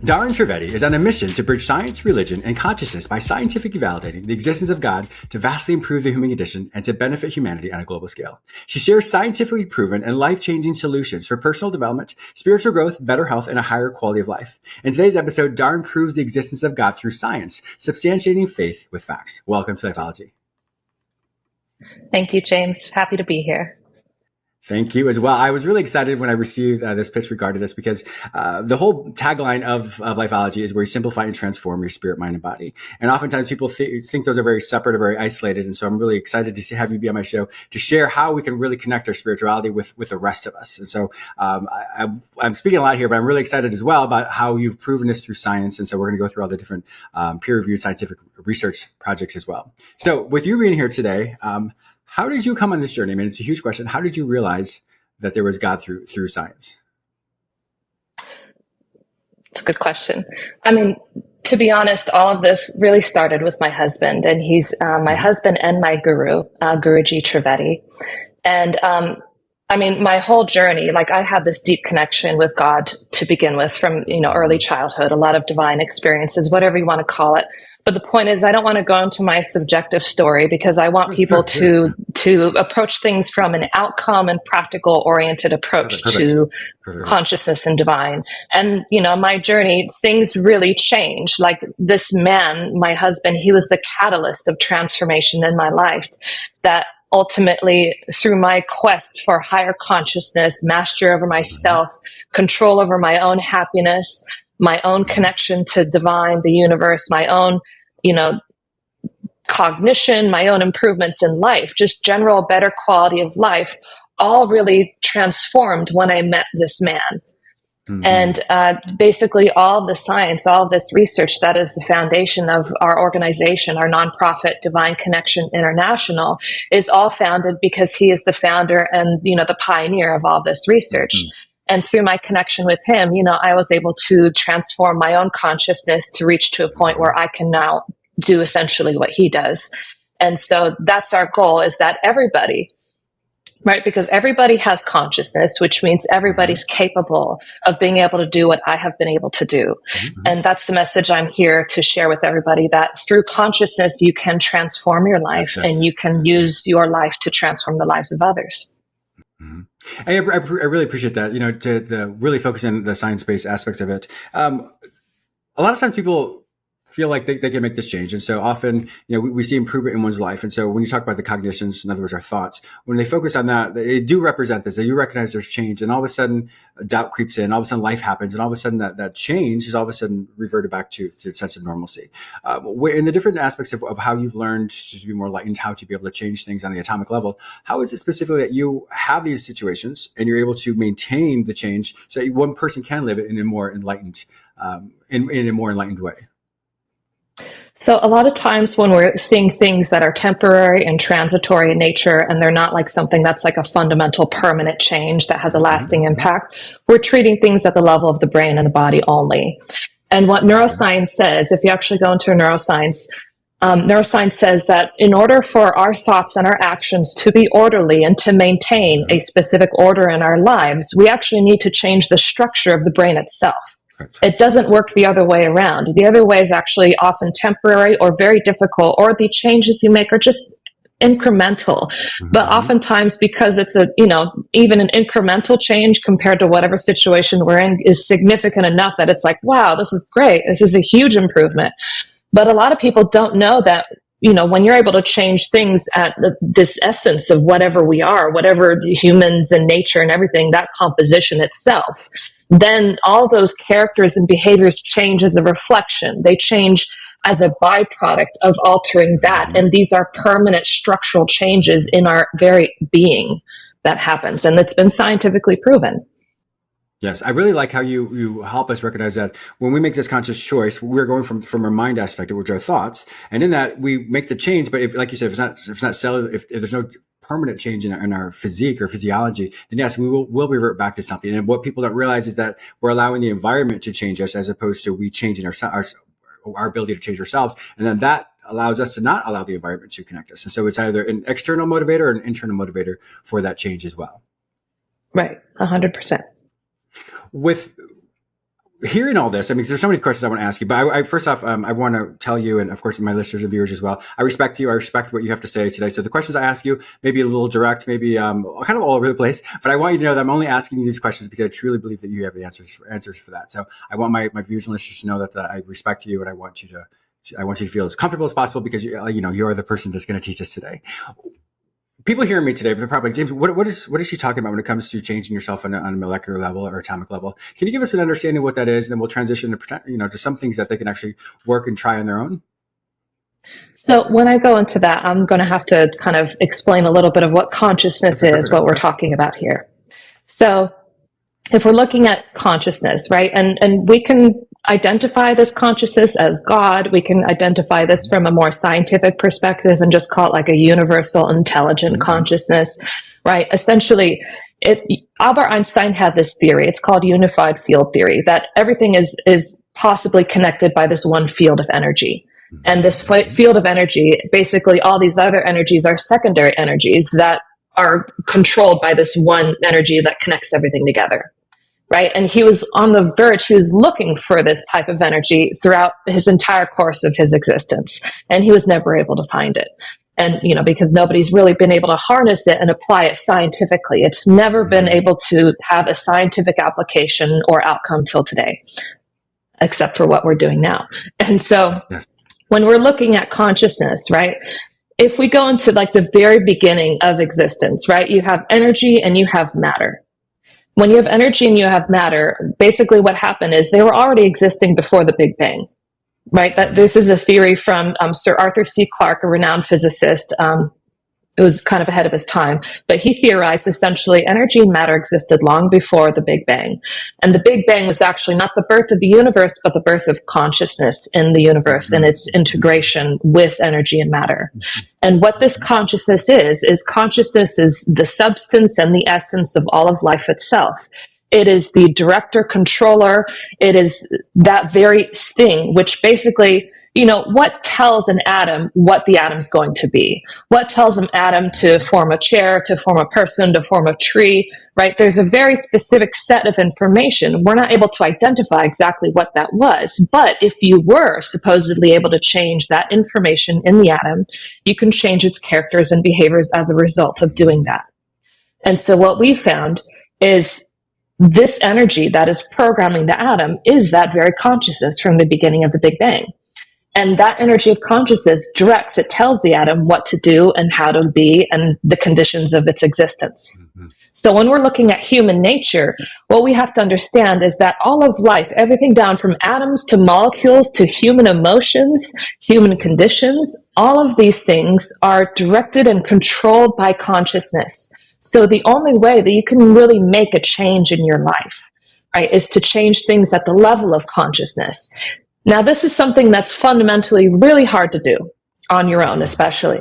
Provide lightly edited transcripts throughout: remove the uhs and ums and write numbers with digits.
Dahryn Trivedi is on a mission to bridge science, religion, and consciousness by scientifically validating the existence of God to vastly improve the human condition and to benefit humanity on a global scale. She shares scientifically proven and life-changing solutions for personal development, spiritual growth, better health, and a higher quality of life. In today's episode, Dahryn proves the existence of God through science, substantiating faith with facts. Welcome to Lifeology. Thank you, James. Happy to be here. Thank you as well. I was really excited when I received this pitch regarding this because the whole tagline of Lifeology is where you simplify and transform your spirit, mind, and body. And oftentimes people think those are very separate or very isolated. And so I'm really excited to have you be on my show to share how we can really connect our spirituality with the rest of us. And so I'm speaking a lot here, but I'm really excited as well about how you've proven this through science. And so we're going to go through all the different peer-reviewed scientific research projects as well. So with you being here today, how did you come on this journey? I mean, it's a huge question. How did you realize that there was God through science? It's a good question. I mean, to be honest, all of this really started with my husband, and he's my husband and my guru, Guruji Trivedi. And I mean, my whole journey, like I had this deep connection with God to begin with from, early childhood, a lot of divine experiences, whatever you want to call it. But the point is, I don't want to go into my subjective story because I want people to approach things from an outcome and practical oriented approach to consciousness and divine. And, my journey, things really changed. Like this man, my husband, he was the catalyst of transformation in my life that ultimately, through my quest for higher consciousness, mastery over myself, control over my own happiness, my own connection to divine, the universe, my own, cognition, my own improvements in life, just general better quality of life, all really transformed when I met this man. Mm-hmm. And basically all of the science, all of this research, that is the foundation of our organization, our nonprofit Divine Connection International, is all founded because he is the founder and, the pioneer of all this research. Mm-hmm. And through my connection with him, I was able to transform my own consciousness to reach to a point where I can now do essentially what he does. And so that's our goal, is that everybody, right? Because everybody has consciousness, which means everybody's capable of being able to do what I have been able to do. Mm-hmm. And that's the message I'm here to share with everybody, that through consciousness, you can transform your life and you can use your life to transform the lives of others. Mm-hmm. I really appreciate that, to really focus on the science-based aspect of it. A lot of times people feel like they can make this change. And so often, we see improvement in one's life. And so when you talk about the cognitions, in other words, our thoughts, when they focus on that, they do represent this. They do recognize there's change. And all of a sudden, doubt creeps in. All of a sudden, life happens. And all of a sudden, that change is all of a sudden reverted back to a sense of normalcy. In the different aspects of how you've learned to be more enlightened, how to be able to change things on the atomic level, how is it specifically that you have these situations and you're able to maintain the change so that one person can live it in a more enlightened, in a more enlightened way? So a lot of times when we're seeing things that are temporary and transitory in nature, and they're not like something that's like a fundamental permanent change that has a lasting impact, we're treating things at the level of the brain and the body only. And what neuroscience says, if you actually go into neuroscience, neuroscience says that in order for our thoughts and our actions to be orderly and to maintain a specific order in our lives, we actually need to change the structure of the brain itself. It doesn't work the other way around. The other way is actually often temporary or very difficult, or the changes you make are just incremental. Mm-hmm. But oftentimes, because it's even an incremental change compared to whatever situation we're in is significant enough that it's like, wow, this is great. This is a huge improvement. But a lot of people don't know that, when you're able to change things at this essence of whatever we are, whatever the humans and nature and everything, that composition itself, then all those characters and behaviors change as a reflection. They change as a byproduct of altering that. And these are permanent structural changes in our very being that happens. And it's been scientifically proven. Yes, I really like how you help us recognize that when we make this conscious choice, we're going from our mind aspect, which are our thoughts, and in that we make the change. But if, like you said, if it's not cellular, if there's no permanent change in our physique or physiology, then yes, we'll revert back to something. And what people don't realize is that we're allowing the environment to change us, as opposed to we changing our ability to change ourselves, and then that allows us to not allow the environment to connect us. And so it's either an external motivator or an internal motivator for that change as well. Right, 100%. hearing all this, I mean, there's so many questions I want to ask you, but first off, I want to tell you, and of course, my listeners and viewers as well, I respect you. I respect what you have to say today. So the questions I ask you, maybe a little direct, maybe kind of all over the place, but I want you to know that I'm only asking you these questions because I truly believe that you have the answers for that. So I want my viewers and listeners to know that I respect you, and I want you to feel as comfortable as possible because you are the person that's going to teach us today. People hearing me today, they're probably like, James, what is she talking about when it comes to changing yourself on a molecular level or atomic level? Can you give us an understanding of what that is? And then we'll transition to some things that they can actually work and try on their own. So when I go into that, I'm going to have to kind of explain a little bit of what consciousness is, what we're talking about here. So if we're looking at consciousness, right, and we can identify this consciousness as God, we can identify this from a more scientific perspective and just call it like a universal intelligent consciousness, right? Essentially, Albert Einstein had this theory. It's called unified field theory, that everything is possibly connected by this one field of energy. And this field of energy, basically all these other energies are secondary energies that are controlled by this one energy that connects everything together. Right. And he was on the verge, he was looking for this type of energy throughout his entire course of his existence. And he was never able to find it. And, because nobody's really been able to harness it and apply it scientifically. It's never been able to have a scientific application or outcome till today, except for what we're doing now. And so when we're looking at consciousness, right, if we go into like the very beginning of existence, right, you have energy and you have matter. When you have energy and you have matter, basically what happened is they were already existing before the Big Bang, right? That this is a theory from Sir Arthur C. Clarke, a renowned physicist. It was kind of ahead of his time, but he theorized essentially energy and matter existed long before the Big Bang. And the Big Bang was actually not the birth of the universe, but the birth of consciousness in the universe and its integration with energy and matter. And what this consciousness is consciousness is the substance and the essence of all of life itself. It is the director controller. It is that very thing, which basically, what tells an atom what the atom's going to be? What tells an atom to form a chair, to form a person, to form a tree, right? There's a very specific set of information. We're not able to identify exactly what that was, but if you were supposedly able to change that information in the atom, you can change its characters and behaviors as a result of doing that. And so what we found is this energy that is programming the atom is that very consciousness from the beginning of the Big Bang. And that energy of consciousness directs, it tells the atom what to do and how to be and the conditions of its existence. So when we're looking at human nature, what we have to understand is that all of life, everything down from atoms to molecules to human emotions, human conditions, all of these things are directed and controlled by consciousness. So the only way that you can really make a change in your life, right, is to change things at the level of consciousness. Now, this is something that's fundamentally really hard to do on your own, especially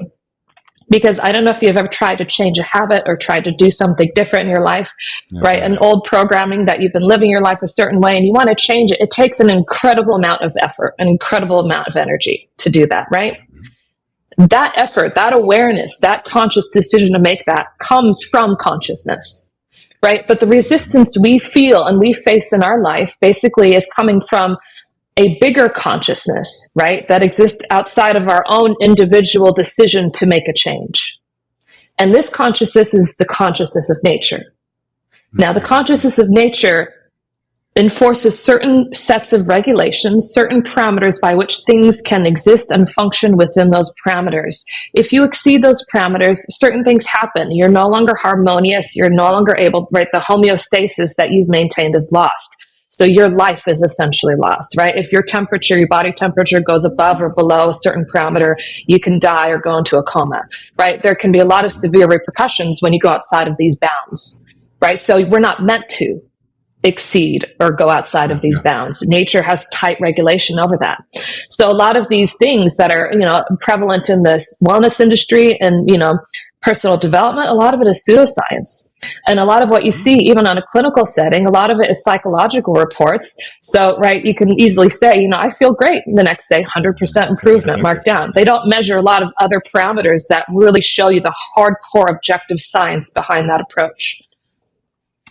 because I don't know if you've ever tried to change a habit or tried to do something different in your life, right? An old programming that you've been living your life a certain way and you want to change it. It takes an incredible amount of effort, an incredible amount of energy to do that, right? That effort, that awareness, that conscious decision to make that comes from consciousness, right? But the resistance we feel and we face in our life basically is coming from a bigger consciousness, right, that exists outside of our own individual decision to make a change. And this consciousness is the consciousness of nature. Now, the consciousness of nature enforces certain sets of regulations, certain parameters by which things can exist and function within those parameters. If you exceed those parameters, certain things happen. You're no longer harmonious. You're no longer able, right, the homeostasis that you've maintained is lost. So your life is essentially lost, right? If your temperature, your body temperature goes above or below a certain parameter, you can die or go into a coma, right? There can be a lot of severe repercussions when you go outside of these bounds, right? So we're not meant to exceed or go outside of these bounds. Nature has tight regulation over that. So a lot of these things that are, prevalent in the wellness industry and, personal development, a lot of it is pseudoscience. And a lot of what you see, even on a clinical setting, a lot of it is psychological reports. So, right, you can easily say, I feel great the next day, 100% improvement, marked down. They don't measure a lot of other parameters that really show you the hardcore objective science behind that approach.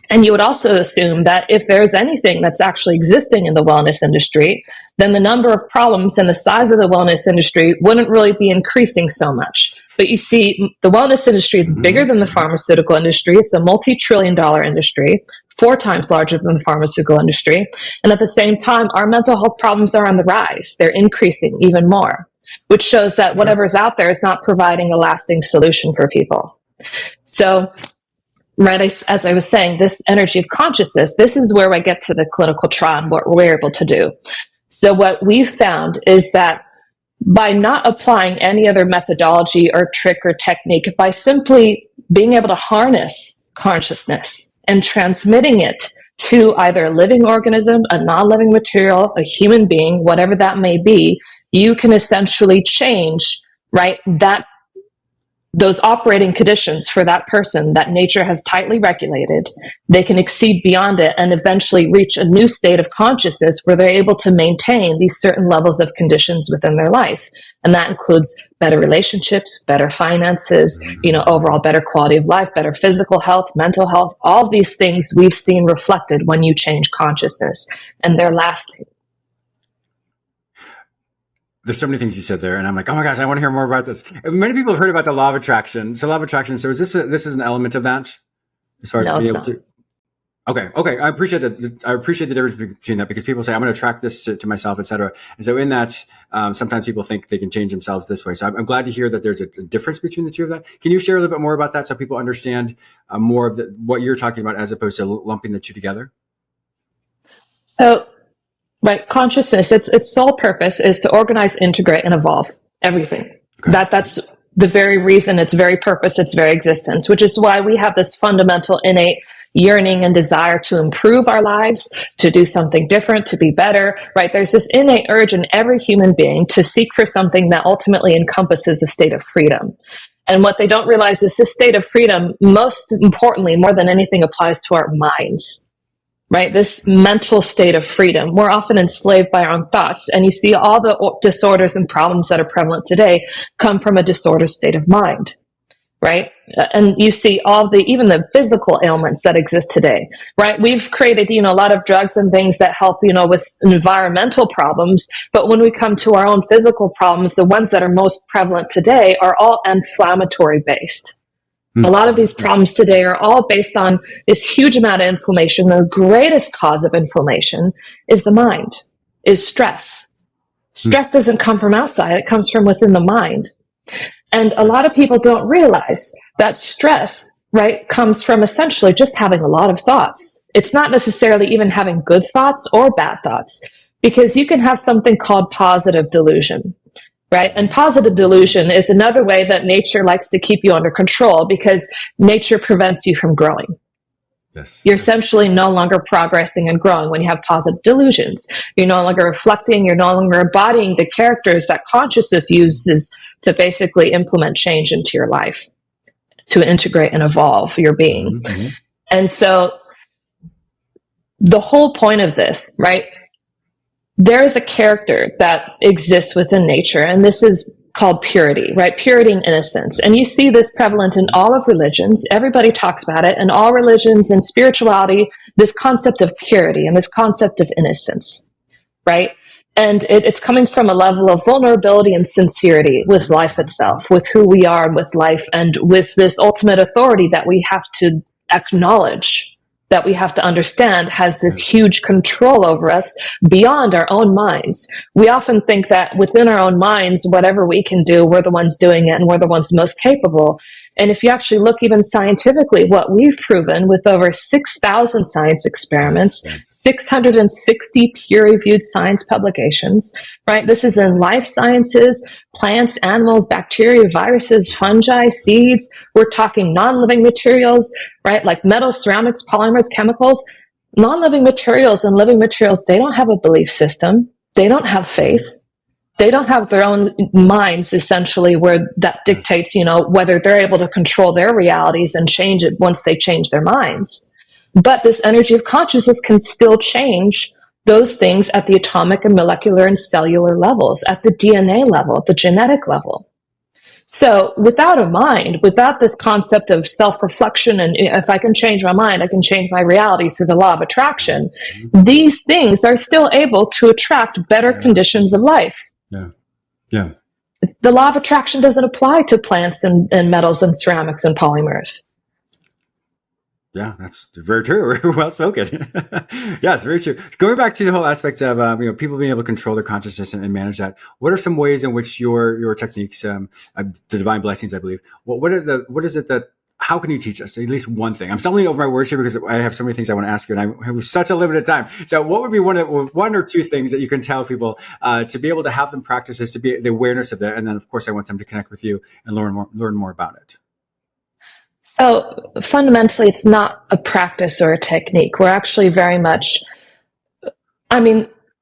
And you would also assume that if there's anything that's actually existing in the wellness industry, then the number of problems and the size of the wellness industry wouldn't really be increasing so much. But you see, the wellness industry is bigger than the pharmaceutical industry. It's a multi-trillion-dollar industry, 4 times larger than the pharmaceutical industry. And at the same time, our mental health problems are on the rise. They're increasing even more, which shows that whatever's out there is not providing a lasting solution for people. So, right, as I was saying, this energy of consciousness, this is where I get to the clinical trial and what we're able to do. So what we've found is that by not applying any other methodology or trick or technique, by simply being able to harness consciousness and transmitting it to either a living organism, a non-living material, a human being, whatever that may be, you can essentially change, right, those operating conditions for that person that nature has tightly regulated. They can exceed beyond it and eventually reach a new state of consciousness where they're able to maintain these certain levels of conditions within their life. And that includes better relationships, better finances, overall better quality of life, better physical health, mental health. All these things we've seen reflected when you change consciousness, and they're lasting. There's so many things you said there, and I'm like, oh my gosh, I want to hear more about this. Many people have heard about the law of attraction. So law of attraction. So is this an element of that, as far as being able to? Okay. I appreciate that. I appreciate the difference between that, because people say I'm going to attract this to myself, etc. And so in that, sometimes people think they can change themselves this way. So I'm glad to hear that there's a difference between the two of that. Can you share a little bit more about that so people understand more of what you're talking about, as opposed to lumping the two together? So. Right, consciousness, its sole purpose is to organize, integrate, and evolve everything. Okay. That's the very reason, its very purpose, its very existence, which is why we have this fundamental innate yearning and desire to improve our lives, to do something different, to be better, right? There's this innate urge in every human being to seek for something that ultimately encompasses a state of freedom. And what they don't realize is this state of freedom, most importantly, more than anything, applies to our minds. Right? This mental state of freedom. We're often enslaved by our own thoughts. And you see all the disorders and problems that are prevalent today come from a disordered state of mind. Right? And you see even the physical ailments that exist today. Right? We've created, a lot of drugs and things that help, with environmental problems. But when we come to our own physical problems, the ones that are most prevalent today are all inflammatory based. A lot of these problems today are all based on this huge amount of inflammation. The greatest cause of inflammation is the mind, is stress. Stress doesn't come from outside, it comes from within the mind. And a lot of people don't realize that stress, right, comes from essentially just having a lot of thoughts. It's not necessarily even having good thoughts or bad thoughts, because you can have something called positive delusion. Right? And positive delusion is another way that nature likes to keep you under control, because nature prevents you from growing. Yes. You're essentially no longer progressing and growing when you have positive delusions. You're no longer reflecting, you're no longer embodying the characters that consciousness uses to basically implement change into your life, to integrate and evolve your being. Mm-hmm. And so the whole point of this, right? There is a character that exists within nature, and this is called purity, right? Purity and innocence. And you see this prevalent in all of religions. Everybody talks about it in all religions and spirituality, this concept of purity and this concept of innocence, right? And it's coming from a level of vulnerability and sincerity with life itself, with who we are and with life, and with this ultimate authority that we have to acknowledge, that we have to understand has this huge control over us beyond our own minds. We often think that within our own minds, whatever we can do, we're the ones doing it and we're the ones most capable. And if you actually look even scientifically, what we've proven with over 6,000 science experiments, 660 peer-reviewed science publications, right? This is in life sciences, plants, animals, bacteria, viruses, fungi, seeds. We're talking non-living materials, right? Like metals, ceramics, polymers, chemicals. Non-living materials and living materials, they don't have a belief system. They don't have faith. They don't have their own minds, essentially, where that dictates, whether they're able to control their realities and change it once they change their minds. But this energy of consciousness can still change those things at the atomic and molecular and cellular levels, at the DNA level, at the genetic level. So without a mind, without this concept of self-reflection, and if I can change my mind, I can change my reality through the law of attraction, these things are still able to attract better conditions of life. Yeah. Yeah. The law of attraction doesn't apply to plants and metals and ceramics and polymers. Yeah, that's very true. Well spoken. Yeah, it's very true. Going back to the whole aspect of people being able to control their consciousness and manage that. What are some ways in which your techniques, the divine blessings, I believe. What is it that? How can you teach us at least one thing? I'm stumbling over my words here because I have so many things I want to ask you, and I have such a limited time. So, what would be one or two things that you can tell people to be able to have them practice this, to be the awareness of that, and then of course I want them to connect with you and learn more about it. So fundamentally, it's not a practice or a technique. We're actually very much, I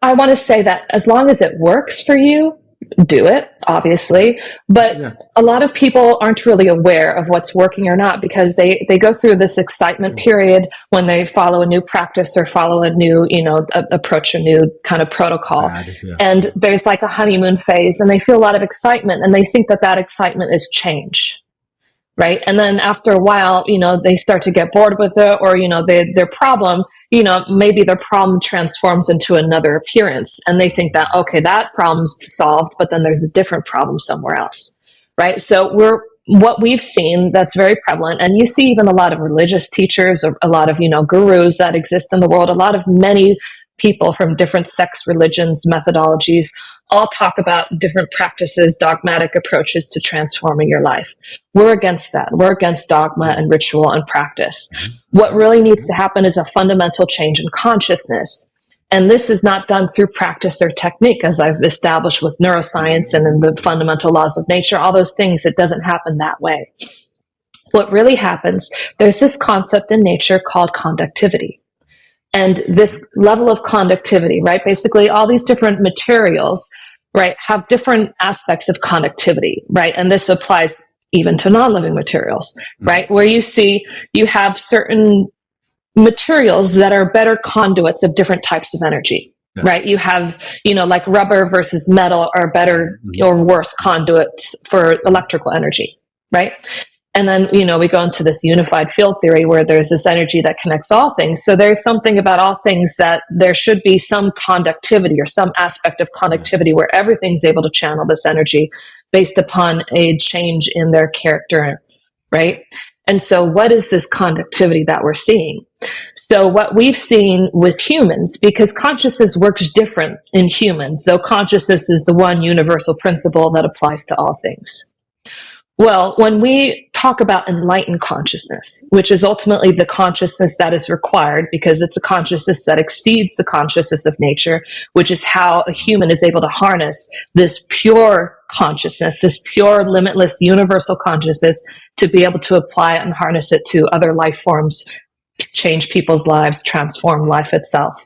want to say that as long as it works for you, do it, obviously. But a lot of people aren't really aware of what's working or not, because they go through this excitement period when they follow a new practice or follow a new, approach a new kind of protocol. And there's like a honeymoon phase, and they feel a lot of excitement, and they think that excitement is change. Right. And then after a while, they start to get bored with it, or, their problem, maybe their problem transforms into another appearance, and they think that, okay, that problem's solved, but then there's a different problem somewhere else. Right. So what we've seen that's very prevalent, and you see even a lot of religious teachers, or a lot of, gurus that exist in the world, many people from different sects, religions, methodologies, all talk about different practices, dogmatic approaches to transforming your life. We're against that. We're against dogma and ritual and practice. What really needs to happen is a fundamental change in consciousness. And this is not done through practice or technique, as I've established with neuroscience and in the fundamental laws of nature, all those things. It doesn't happen that way. What really happens, there's this concept in nature called conductivity. And this level of conductivity, right? Basically, all these different materials, right, have different aspects of conductivity, right? And this applies even to non-living materials, right? Where you have certain materials that are better conduits of different types of energy, right? You have, like rubber versus metal are better or worse conduits for electrical energy, right? And then, we go into this unified field theory where there's this energy that connects all things. So there's something about all things that there should be some conductivity or some aspect of conductivity where everything's able to channel this energy based upon a change in their character, right? And so what is this conductivity that we're seeing? So what we've seen with humans, because consciousness works different in humans, though consciousness is the one universal principle that applies to all things. Well, when we talk about enlightened consciousness, which is ultimately the consciousness that is required, because it's a consciousness that exceeds the consciousness of nature, which is how a human is able to harness this pure consciousness, this pure, limitless, universal consciousness, to be able to apply it and harness it to other life forms, change people's lives, transform life itself.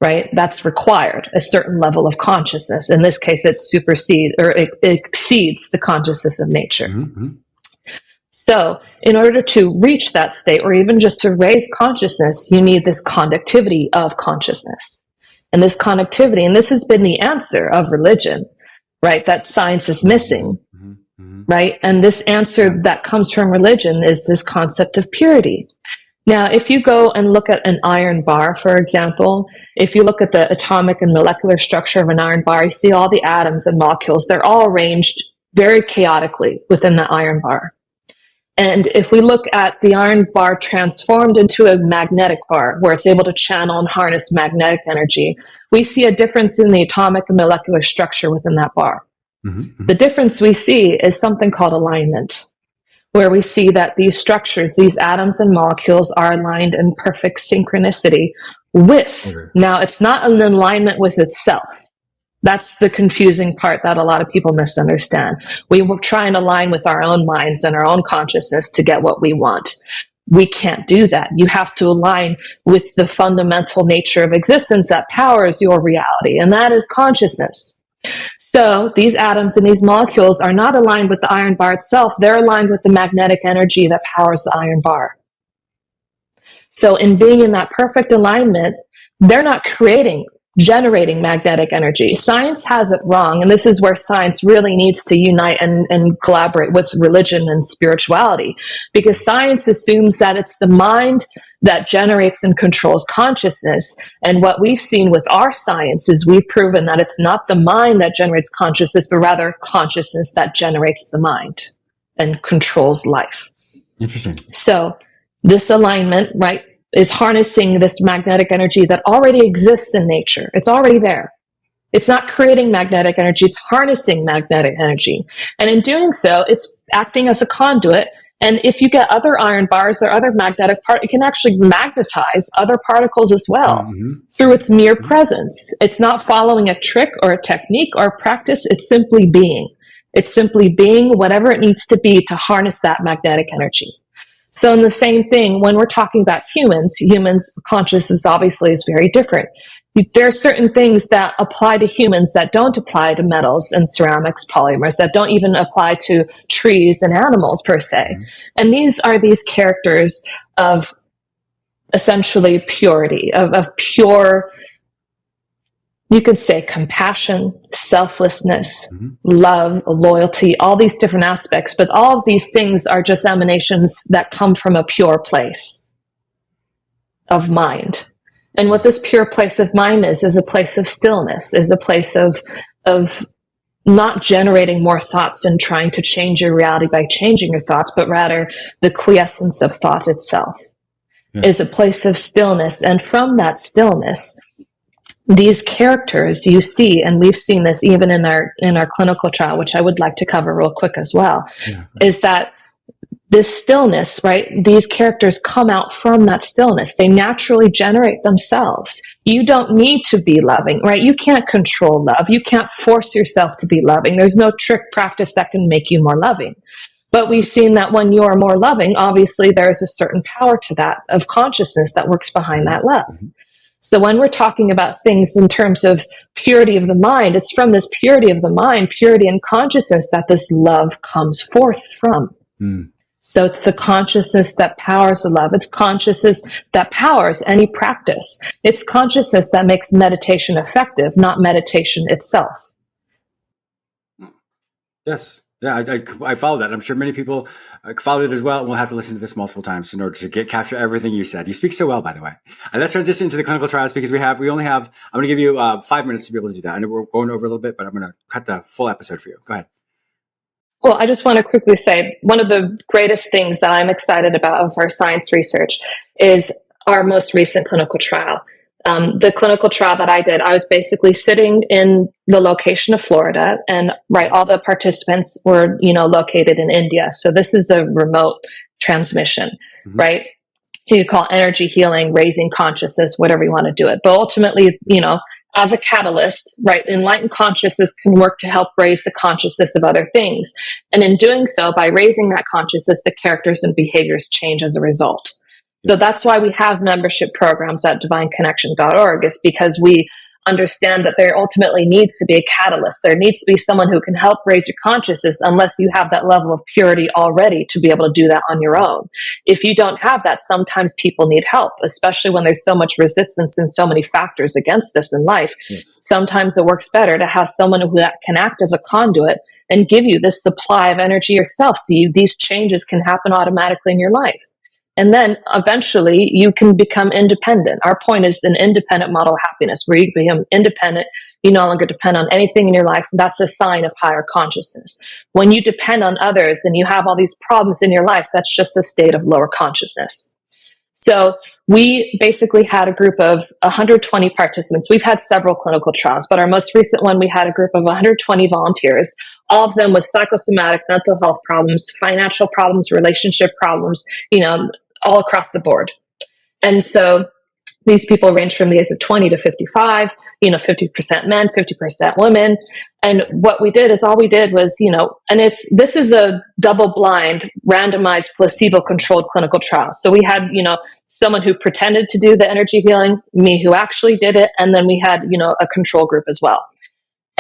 Right? That's required, a certain level of consciousness. In this case, it exceeds the consciousness of nature. So in order to reach that state, or even just to raise consciousness, you need this conductivity of consciousness. And this conductivity, and this has been the answer of religion, right? That science is missing, right? And this answer that comes from religion is this concept of purity. Now, if you go and look at an iron bar, for example, if you look at the atomic and molecular structure of an iron bar, you see all the atoms and molecules. They're all arranged very chaotically within the iron bar. And if we look at the iron bar transformed into a magnetic bar, where it's able to channel and harness magnetic energy, we see a difference in the atomic and molecular structure within that bar. The difference we see is something called alignment, where we see that these structures, these atoms and molecules, are aligned in perfect synchronicity with, now it's not an alignment with itself. That's the confusing part that a lot of people misunderstand. We will try and align with our own minds and our own consciousness to get what we want. We can't do that. You have to align with the fundamental nature of existence that powers your reality, and that is consciousness. So these atoms and these molecules are not aligned with the iron bar itself. They're aligned with the magnetic energy that powers the iron bar. So in being in that perfect alignment, they're not creating generating magnetic energy. Science has it wrong, and this is where science really needs to unite and collaborate with religion and spirituality, because science assumes that it's the mind that generates and controls consciousness. And what we've seen with our science is we've proven that it's not the mind that generates consciousness, but rather consciousness that generates the mind and controls life. Interesting. So this alignment, right, is harnessing this magnetic energy that already exists in nature. It's already there. It's not creating magnetic energy, it's harnessing magnetic energy. And in doing so, it's acting as a conduit. And if you get other iron bars or other magnetic particles, it can actually magnetize other particles as well through its mere presence. It's not following a trick or a technique or a practice, it's simply being. It's simply being whatever it needs to be to harness that magnetic energy. So in the same thing, when we're talking about humans consciousness obviously is very different. There are certain things that apply to humans that don't apply to metals and ceramics, polymers, that don't even apply to trees and animals per se. And these are these characters of essentially purity, of pure, you could say, compassion, selflessness, love, loyalty, all these different aspects. But all of these things are just emanations that come from a pure place of mind. And what this pure place of mind is a place of stillness, is a place of not generating more thoughts and trying to change your reality by changing your thoughts, but rather the quiescence of thought itself is a place of stillness. And from that stillness, these characters you see, and we've seen this even in our clinical trial, which I would like to cover real quick as well, is that this stillness, right? These characters come out from that stillness. They naturally generate themselves. You don't need to be loving, right? You can't control love. You can't force yourself to be loving. There's no trick practice that can make you more loving. But we've seen that when you are more loving, obviously there's a certain power to that of consciousness that works behind that love. So when we're talking about things in terms of purity of the mind, it's from this purity of the mind, purity and consciousness, that this love comes forth from. So it's the consciousness that powers the love. It's consciousness that powers any practice. It's consciousness that makes meditation effective, not meditation itself. Yes. Yeah, I follow that. I'm sure many people followed it as well. And we'll have to listen to this multiple times in order to capture everything you said. You speak so well, by the way. And let's transition into the clinical trials, because we only have, I'm going to give you 5 minutes to be able to do that. I know we're going over a little bit, but I'm going to cut the full episode for you. Go ahead. Well, I just want to quickly say, one of the greatest things that I'm excited about of our science research is our most recent clinical trial. The clinical trial that I did, I was basically sitting in the location of Florida, and all the participants were, located in India. So this is a remote transmission, right? You call energy healing, raising consciousness, whatever you want to do it. But ultimately, as a catalyst, right, enlightened consciousness can work to help raise the consciousness of other things. And in doing so, by raising that consciousness, the characters and behaviors change as a result. So that's why we have membership programs at divineconnection.org, is because we understand that there ultimately needs to be a catalyst. There needs to be someone who can help raise your consciousness, unless you have that level of purity already to be able to do that on your own. If you don't have that, sometimes people need help, especially when there's so much resistance and so many factors against us in life. Sometimes it works better to have someone who can act as a conduit and give you this supply of energy yourself, so these changes can happen automatically in your life. And then eventually you can become independent. Our point is an independent model of happiness, where you become independent. You no longer depend on anything in your life. That's a sign of higher consciousness. When you depend on others and you have all these problems in your life, that's just a state of lower consciousness. So we basically had a group of 120 participants. We've had several clinical trials, but our most recent one, we had a group of 120 volunteers, all of them with psychosomatic mental health problems, financial problems, relationship problems, all across the board. And so these people range from the age of 20 to 55, 50% men, 50% women. And what we did is, all we did was, and this is a double-blind, randomized, placebo-controlled clinical trial. So we had, someone who pretended to do the energy healing, me who actually did it, and then we had, a control group as well.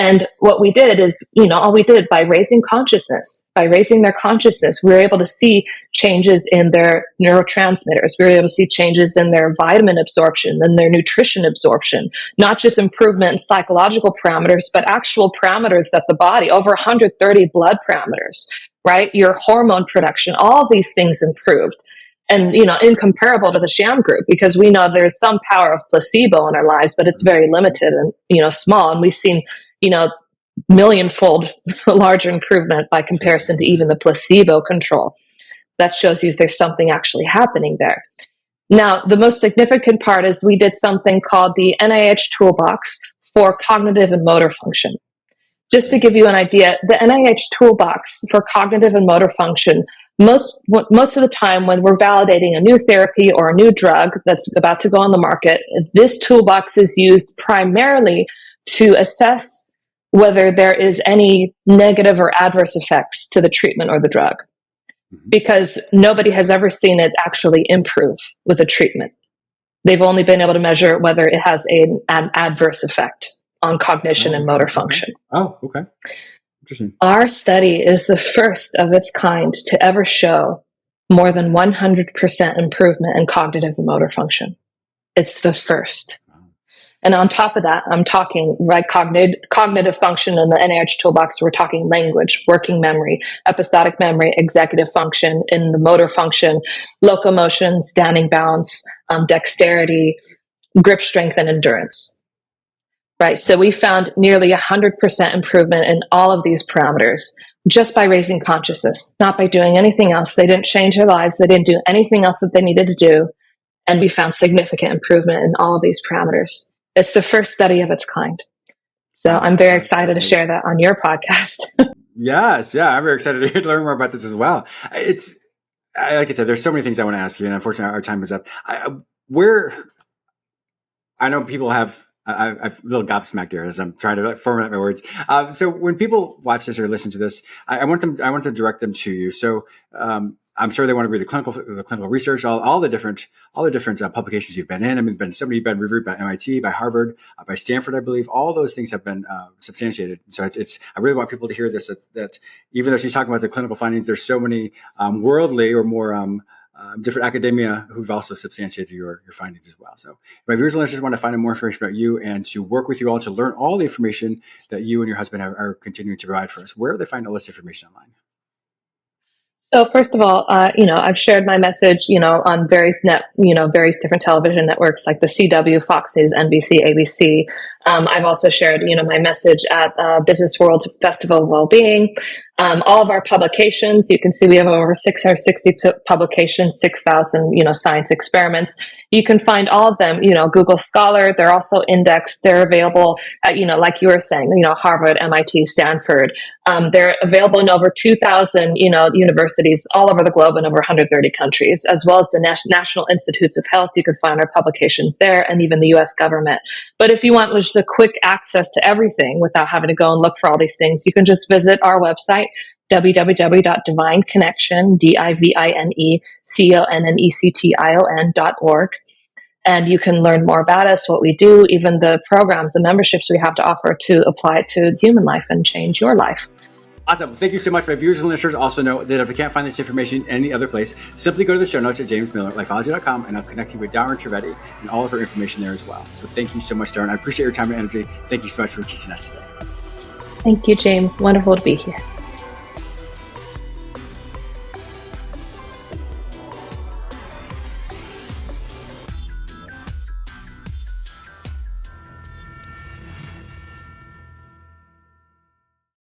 And what we did is, all we did by raising their consciousness, we were able to see changes in their neurotransmitters. We were able to see changes in their vitamin absorption and their nutrition absorption, not just improvement in psychological parameters, but actual parameters that the body, over 130 blood parameters, right? Your hormone production, all these things improved. And, incomparable to the sham group, because we know there's some power of placebo in our lives, but it's very limited and, small. And we've seen, millionfold larger improvement by comparison to even the placebo control. That shows you there's something actually happening there. Now, the most significant part is we did something called the NIH Toolbox for Cognitive and Motor Function. Just to give you an idea, the NIH Toolbox for Cognitive and Motor Function, most of the time when we're validating a new therapy or a new drug that's about to go on the market, this toolbox is used primarily to assess whether there is any negative or adverse effects to the treatment or the drug, because nobody has ever seen it actually improve with a treatment. They've only been able to measure whether it has an adverse effect on cognition and motor function. Oh, okay. Interesting. Our study is the first of its kind to ever show more than 100% improvement in cognitive and motor function. It's the first. And on top of that, I'm talking cognitive function in the NIH Toolbox. We're talking language, working memory, episodic memory, executive function, in the motor function, locomotion, standing balance, dexterity, grip strength, and endurance. Right. So we found nearly 100% improvement in all of these parameters just by raising consciousness, not by doing anything else. They didn't change their lives. They didn't do anything else that they needed to do. And we found significant improvement in all of these parameters. It's the first study of its kind. So I'm very excited to share that on your podcast. Yes. Yeah. I'm very excited to learn more about this as well. Like I said, there's so many things I want to ask you, and unfortunately our time is up. I know people have, I've a little gobsmacked here as I'm trying to formulate my words. So when people watch this or listen to this, I want to direct them to you. So, I'm sure they want to read the clinical research, all the different publications you've been in. I mean, you've been reviewed by MIT, by Harvard, by Stanford, I believe. All those things have been substantiated. So I really want people to hear this, that even though she's talking about the clinical findings, there's so many worldly or more different academia who've also substantiated your findings as well. So if my viewers and listeners want to find out more information about you and to work with you all to learn all the information that you and your husband are continuing to provide for us, where do they find all this information online? So first of all, I've shared my message, on various different television networks like the CW, Fox News, NBC, ABC. I've also shared, my message at Business World's Festival of Wellbeing. All of our publications, you can see we have over 660 publications, 6,000, science experiments. You can find all of them, Google Scholar. They're also indexed. They're available at, like you were saying, Harvard, MIT, Stanford. They're available in over 2,000, universities all over the globe in over 130 countries, as well as the National Institutes of Health. You can find our publications there, and even the U.S. government. But if you want just a quick access to everything without having to go and look for all these things, you can just visit our website, www.divineconnection, divineconnection.org. And you can learn more about us, what we do, even the programs, the memberships we have to offer to apply it to human life and change your life. Awesome. Thank you so much. My viewers and listeners also know that if you can't find this information any other place, simply go to the show notes at jamesmiller@lifeology.com, and I'll connect you with Dahryn Trivedi and all of her information there as well. So thank you so much, Dahryn. I appreciate your time and energy. Thank you so much for teaching us today. Thank you, James. Wonderful to be here.